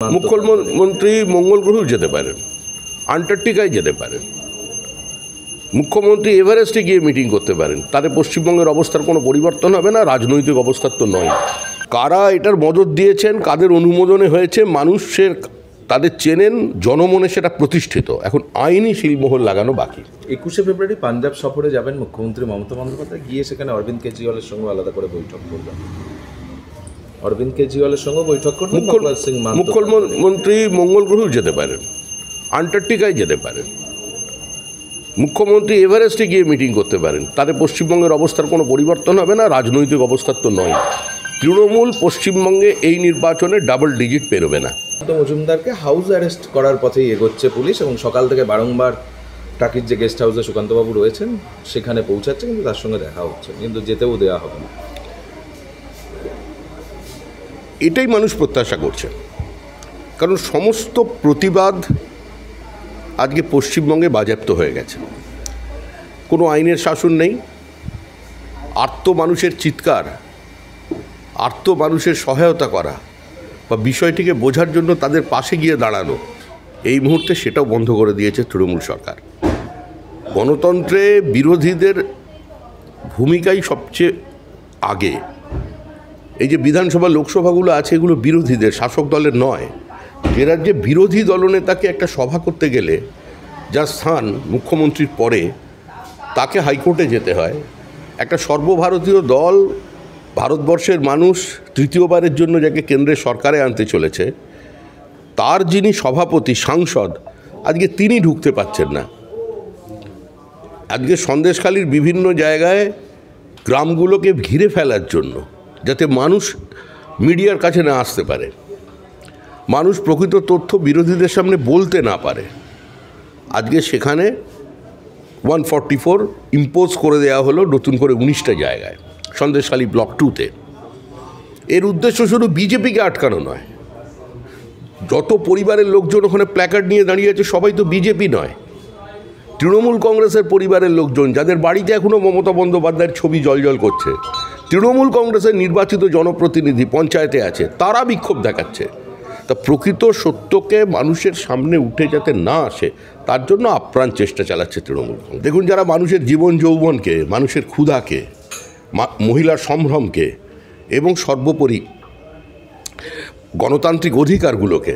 মুখ্যমন্ত্রী মঙ্গল গ্রহেও যেতে পারেন, আন্টার্কটিকায় যেতে পারেন, মুখ্যমন্ত্রী এভারেস্টে গিয়ে মিটিং করতে পারেন। তাতে পশ্চিমবঙ্গের অবস্থার কোনো পরিবর্তন হবে না, রাজনৈতিক অবস্থার তো নয়। কারা এটার মদত দিয়েছেন, কাদের অনুমোদনে হয়েছে, মানুষের তাদের চেনেন, জনমনে সেটা প্রতিষ্ঠিত। এখন আইনি শিলমোহর লাগানো বাকি। 21শে ফেব্রুয়ারি পাঞ্জাব সফরে যাবেন মুখ্যমন্ত্রী মমতা বন্দ্যোপাধ্যায়, গিয়ে সেখানে অরবিন্দ কেজরিওয়ালের সঙ্গে আলাদা করে বৈঠক করবেন। অরবিন্দ কেজরিওয়ালের সঙ্গে বৈঠক করবেন। মুখ্যমন্ত্রী মঙ্গল গ্রহেও যেতে পারেন, আন্টার্কটিকায় যেতে পারেন, মুখ্যমন্ত্রী এভারেস্টে গিয়ে মিটিং করতে পারেন। তাতে পশ্চিমবঙ্গের অবস্থার কোনো পরিবর্তন হবে না, রাজনৈতিক অবস্থার তো নয়। তৃণমূল পশ্চিমবঙ্গে এই নির্বাচনে ডাবল ডিজিট পেরোবে না। মজুমদারকে হাউস অ্যারেস্ট করার পথেই এগোচ্ছে পুলিশ, এবং সকাল থেকে বারংবার টাকির যে গেস্ট হাউসে সুকান্তবাবু রয়েছেন সেখানে পৌঁছাচ্ছে, কিন্তু তার সঙ্গে দেখা হচ্ছে, কিন্তু যেতেও দেওয়া হবে না। এটাই মানুষ প্রত্যাশা করছে, কারণ সমস্ত প্রতিবাদ আজকে পশ্চিমবঙ্গে বাজেয়াপ্ত হয়ে গেছে। কোনো আইনের শাসন নেই। আর্ত মানুষের চিৎকার, আর্ত মানুষের সহায়তা করা বা বিষয়টিকে বোঝার জন্য তাদের পাশে গিয়ে দাঁড়ানো, এই মুহূর্তে সেটাও বন্ধ করে দিয়েছে তৃণমূল সরকার। গণতন্ত্রে বিরোধীদের ভূমিকাই সবচেয়ে আগে। এই যে বিধানসভা লোকসভাগুলো আছে, এগুলো বিরোধীদের, শাসক দলের নয়। যে রাজ্যে বিরোধী দলনেতাকে একটা সভা করতে গেলে যার স্থান মুখ্যমন্ত্রীর পরে, তাকে হাইকোর্টে যেতে হয়। একটা সর্বভারতীয় দল, ভারতবর্ষের মানুষ তৃতীয়বারের জন্য যাকে কেন্দ্রের সরকারে আনতে চলেছে, তার যিনি সভাপতি, সাংসদ, আজকে তিনি ঢুকতে পারছেন না। আজকে সন্দেশখালির বিভিন্ন জায়গায় গ্রামগুলোকে ঘিরে ফেলার জন্য, যাতে মানুষ মিডিয়ার কাছে না আসতে পারে, মানুষ প্রকৃত তথ্য বিরোধীদের সামনে বলতে না পারে, আজকে সেখানে 144 ইম্পোজ করে দেওয়া হলো নতুন করে 19টা জায়গায়, সন্দেশখালি ব্লক 2-তে। এর উদ্দেশ্য শুধু বিজেপিকে আটকানো নয়। যত পরিবারের লোকজন ওখানে প্ল্যাকার্ড নিয়ে দাঁড়িয়ে আছে, সবাই তো বিজেপি নয়, তৃণমূল কংগ্রেসের পরিবারের লোকজন, যাদের বাড়িতে এখনও মমতা বন্দ্যোপাধ্যায়ের ছবি জলজল করছে, তৃণমূল কংগ্রেসের নির্বাচিত জনপ্রতিনিধি পঞ্চায়েতে আছে, তারা বিক্ষোভ দেখাচ্ছে। তা প্রকৃত সত্যকে মানুষের সামনে উঠে যাতে না আসে, তার জন্য আপ্রাণ চেষ্টা চালাচ্ছে তৃণমূল। দেখুন, যারা মানুষের জীবন যৌবনকে, মানুষের ক্ষুধাকে, মহিলার সম্ভ্রমকে এবং সর্বোপরি গণতান্ত্রিক অধিকারগুলোকে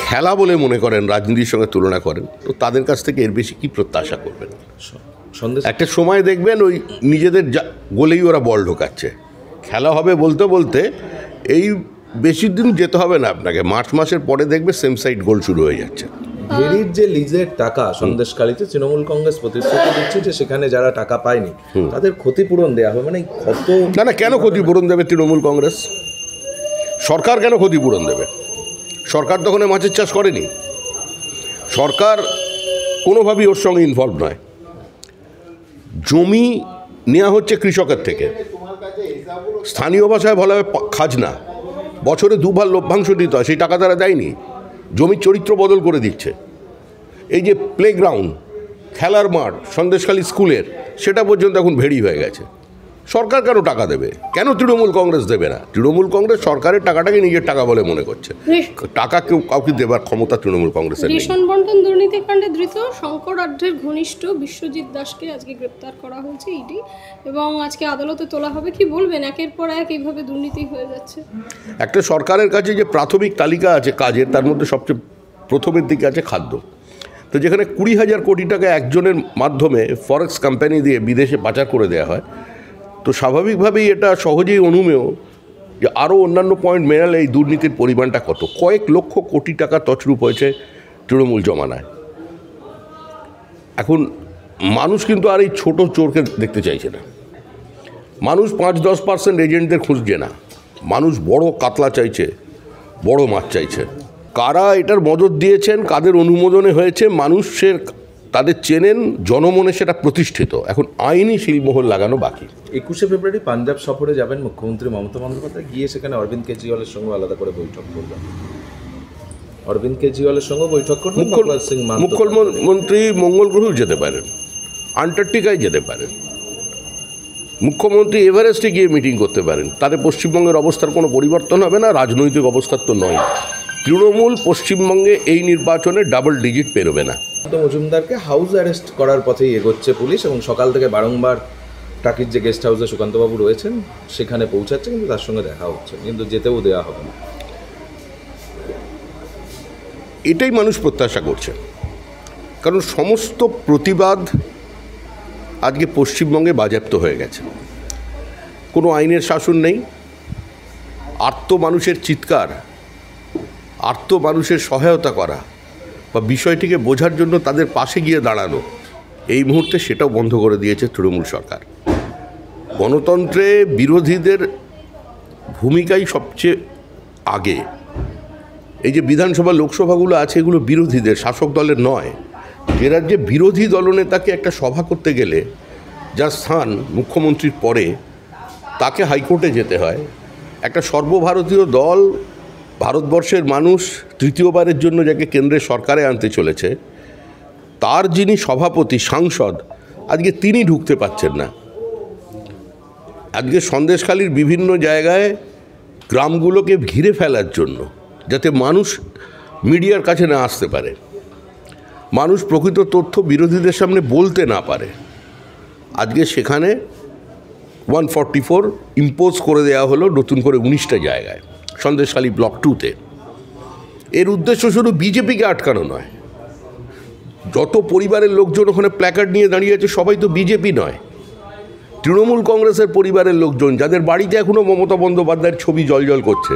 খেলা বলে মনে করেন, রাজনীতির সঙ্গে তুলনা করেন, তো তাদের কাছ থেকে এর বেশি কী প্রত্যাশা করবেন? একটা সময় দেখবেন ওই নিজেদের গোলেই ওরা বল ঢোকাচ্ছে। খেলা হবে বলতে বলতে এই বেশি দিন যেতে হবে না আপনাকে, মার্চ মাসের পরে দেখবে সেম সাইড গোল শুরু হয়ে যাচ্ছে। ভেরির যে লিজের টাকা সন্দেশখালিতে তৃণমূল কংগ্রেস প্রতিশ্রুতি দিচ্ছে যে সেখানে যারা টাকা পায়নি তাদের ক্ষতিপূরণ দেওয়া হবে, মানে কত না, কেন ক্ষতিপূরণ দেবে তৃণমূল কংগ্রেস? সরকার কেন ক্ষতিপূরণ দেবে? সরকার তখন মাছের চাষ করেনি। সরকার কোনোভাবেই ওর সঙ্গে ইনভলভ নয়। জমি নেওয়া হচ্ছে কৃষকের থেকে, স্থানীয় ভাষায় বলা হয় খাজনা। বছরে 2 বার লভ্যাংশ দিতে হয়, সেই টাকা তারা দেয়নি। জমির চরিত্র বদল করে দিচ্ছে। এই যে প্লেগ্রাউন্ড, খেলার মাঠ সন্দেশখালি স্কুলের, সেটা পর্যন্ত এখন ভেড়ি হয়ে গেছে। সরকার কেন টাকা দেবে? কেন তৃণমূল কংগ্রেস দেবে না? তৃণমূল কংগ্রেস সরকারের টাকাটাকে নিজের টাকা বলে মনে করছে। টাকা কেউ কাউকে দেবার ক্ষমতা তৃণমূল কংগ্রেসের নেই। রেশন বন্টন দুর্নীতিকাণ্ডে ধৃত শঙ্কর আঢ্যের ঘনিষ্ঠ বিশ্বজিৎ দাসকে আজকে গ্রেপ্তার করা হয়েছে ইডি, এবং আজকে আদালতে তোলা হবে। কি বলবেন, একের পর এক এইভাবে দুর্নীতি হয়ে যাচ্ছে? একটা সরকারের কাছে যে প্রাথমিক তালিকা আছে কাজের, তার মধ্যে সবচেয়ে প্রথমের দিকে আছে খাদ্য। তো যেখানে 20,000 কোটি টাকা একজনের মাধ্যমে ফরেক্স কোম্পানি দিয়ে বিদেশে পাচার করে দেওয়া হয়, তো স্বাভাবিকভাবেই এটা সহজেই অনুমেয় যে আরও অন্যান্য পয়েন্ট মেলালে এই দুর্নীতির পরিমাণটা কত। কয়েক লক্ষ কোটি টাকা তছরূপ হয়েছে তৃণমূল জমানায়। এখন মানুষ কিন্তু আর এই ছোটো চোরকে দেখতে চাইছে না। মানুষ 5-10% এজেন্টদের খুঁজছে না। মানুষ বড় কাতলা চাইছে, বড় মাছ চাইছে। কারা এটার মদত দিয়েছেন, কাদের অনুমোদনে হয়েছে, মানুষের তাদের চেনেন, জনমনে সেটা প্রতিষ্ঠিত। এখন আইনি শিলমোহর লাগানো বাকি। 21শে ফেব্রুয়ারি পাঞ্জাব সফরে যাবেন মুখ্যমন্ত্রী মমতা বন্দ্যোপাধ্যায়, গিয়ে সেখানে অরবিন্দ কেজরিওয়ালের সঙ্গে আলাদা করে বৈঠক করবেন। অরবিন্দ কেজরিওয়ালের সঙ্গে বৈঠক করবেন। মুখ্যমন্ত্রী মঙ্গল গ্রহেও যেতে পারেন, আন্টার্কটিকায় যেতে পারেন, মুখ্যমন্ত্রী এভারেস্টে গিয়ে মিটিং করতে পারেন, তাতে পশ্চিমবঙ্গের অবস্থার কোনো পরিবর্তন হবে না, রাজনৈতিক অবস্থার তো নয়। তৃণমূল পশ্চিমবঙ্গে এই নির্বাচনে ডাবল ডিজিট পেরোবে না। মজুমদারকে হাউস অ্যারেস্ট করার পথেই এগোচ্ছে পুলিশ এবং সকাল থেকে বারংবার টাকির যে গেস্ট হাউসে সুকান্তবাবু রয়েছেন সেখানে পৌঁছাচ্ছে, কিন্তু তার সঙ্গে দেখা হচ্ছে, কিন্তু যেতেও দেওয়া হবে না। এটাই মানুষ প্রত্যাশা করছে, কারণ সমস্ত প্রতিবাদ আজকে পশ্চিমবঙ্গে বাজেয়াপ্ত হয়ে গেছে। কোনো আইনের শাসন নেই, আর্ত মানুষের চিৎকার, আর্ত মানুষের সহায়তা করা বা বিষয়টিকে বোঝার জন্য তাদের পাশে গিয়ে দাঁড়ানো, এই মুহূর্তে সেটাও বন্ধ করে দিয়েছে তৃণমূল সরকার। গণতন্ত্রে বিরোধীদের ভূমিকাই সবচেয়ে আগে। এই যে বিধানসভা লোকসভাগুলো আছে, এগুলো বিরোধীদের, শাসক দলের নয়। যে রাজ্যে বিরোধী দলনেতাকে একটা সভা করতে গেলে যার স্থান মুখ্যমন্ত্রীর পরে, তাকে হাইকোর্টে যেতে হয়। একটা সর্বভারতীয় দল, ভারতবর্ষের মানুষ তৃতীয়বারের জন্য যাকে কেন্দ্রের সরকারে আনতে চলেছে, তার যিনি সভাপতি, সাংসদ, আজকে তিনি ঢুকতে পারছেন না। আজকে সন্দেশখালির বিভিন্ন জায়গায় গ্রামগুলোকে ঘিরে ফেলার জন্য, যাতে মানুষ মিডিয়ার কাছে না আসতে পারে, মানুষ প্রকৃত তথ্য বিরোধীদের সামনে বলতে না পারে, আজকে সেখানে 144 ইম্পোজ করে দেওয়া হলো নতুন করে 19টা জায়গায়, সন্দেশখালি ব্লক 2-তে। এর উদ্দেশ্য শুধু বিজেপিকে আটকানো নয়। যত পরিবারের লোকজন ওখানে প্ল্যাকার্ড নিয়ে দাঁড়িয়ে আছে, সবাই তো বিজেপি নয়, তৃণমূল কংগ্রেসের পরিবারের লোকজন, যাদের বাড়িতে এখনও মমতা বন্দ্যোপাধ্যায়ের ছবি জলজল করছে,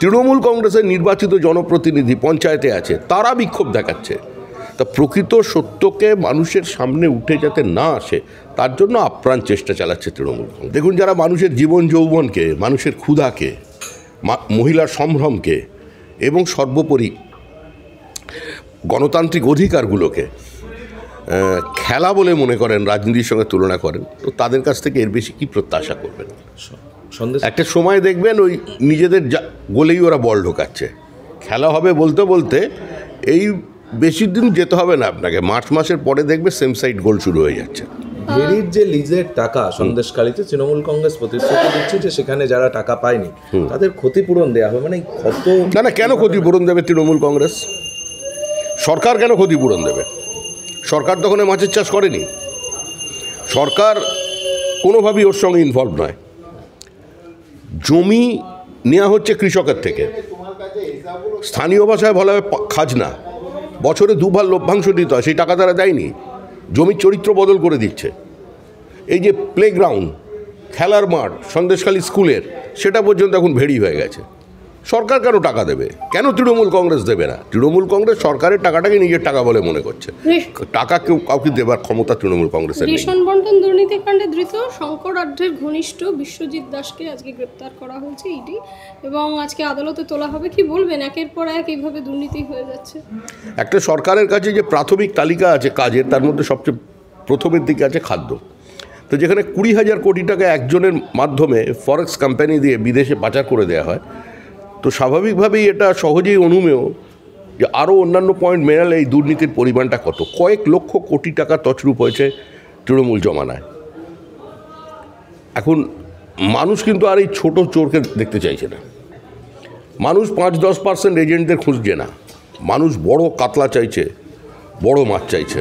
তৃণমূল কংগ্রেসের নির্বাচিত জনপ্রতিনিধি পঞ্চায়েতে আছে, তারা বিক্ষোভ দেখাচ্ছে। তা প্রকৃত সত্যকে মানুষের সামনে উঠে যাতে না আসে, তার জন্য আপ্রাণ চেষ্টা চালাচ্ছে তৃণমূল। দেখুন, যারা মানুষের জীবন যৌবনকে, মানুষের ক্ষুধাকে, মহিলার সম্ভ্রমকে এবং সর্বোপরি গণতান্ত্রিক অধিকারগুলোকে খেলা বলে মনে করেন, রাজনীতির সঙ্গে তুলনা করেন, তো তাদের কাছ থেকে এর বেশি কি প্রত্যাশা করবেন? একটা সময় দেখবেন ওই নিজেদের গোলেই ওরা বল ঢোকাচ্ছে। খেলা হবে বলতে বলতে এই বেশি দিন যেতে হবে না আপনাকে, মার্চ মাসের পরে দেখবে সেম সাইড গোল শুরু হয়ে যাচ্ছে। ভেরির যে লিজের টাকা সন্দেশখালিতে তৃণমূল কংগ্রেস প্রতিশ্রুতি দিচ্ছে যে সেখানে যারা টাকা পায়নি তাদের ক্ষতিপূরণ দেওয়া হবে, মানে কত না, কেন ক্ষতিপূরণ দেবে তৃণমূল কংগ্রেস? সরকার কেন ক্ষতিপূরণ দেবে? সরকার তখন মাছের চাষ করেনি, সরকার কোনোভাবেই ওর সঙ্গে ইনভলভ নয়। জমি নেওয়া হচ্ছে কৃষকের থেকে, স্থানীয় ভাষায় বলা হয় খাজনা, বছরে 2 বার লভ্যাংশ দিতে হয়, সেই টাকা তারা দেয়নি, জমির চরিত্র বদল করে দিচ্ছে। এই যে প্লেগ্রাউন্ড, খেলার মাঠ সন্দেশখালি স্কুলের, সেটা পর্যন্ত এখন ভেড়ি হয়ে গেছে। সরকার কেন টাকা দেবে? কেন তৃণমূল কংগ্রেস দেবে না? তৃণমূল কংগ্রেস সরকারের টাকাটাকে নিজের টাকা বলে মনে করছে, টাকা কেউ কাউকে দেবার ক্ষমতা তৃণমূল কংগ্রেসের নেই। রেশন বন্টন দুর্নীতিকাণ্ডে ধৃত শঙ্কর আঢ্যের ঘনিষ্ঠ বিশ্বজিৎ দাসকে আজকে গ্রেপ্তার করা হয়েছে ইডি, এবং আজকে আদালতে তোলা হবে। কি বলবেন, একের পর এক এইভাবে দুর্নীতি হয়ে যাচ্ছে? একটা সরকারের কাছে যে প্রাথমিক তালিকা আছে কাজের, তার মধ্যে সবচেয়ে প্রথমের দিকে আছে খাদ্য। তো যেখানে 20,000 কোটি টাকা একজনের মাধ্যমে ফরেক্স কোম্পানি দিয়ে বিদেশে পাচার করে দেওয়া হয়, তো স্বাভাবিকভাবেই এটা সহজেই অনুমেয় যে আরও অন্যান্য পয়েন্ট মেলালে এই দুর্নীতির পরিমাণটা কত, কয়েক লক্ষ কোটি টাকা তছরূপ হয়েছে তৃণমূল জমানায়। এখন মানুষ কিন্তু আর এই ছোট চোরকে দেখতে চাইছে না, মানুষ 5-10% এজেন্টদের খুঁজছে না, মানুষ বড় কাতলা চাইছে, বড় মাছ চাইছে।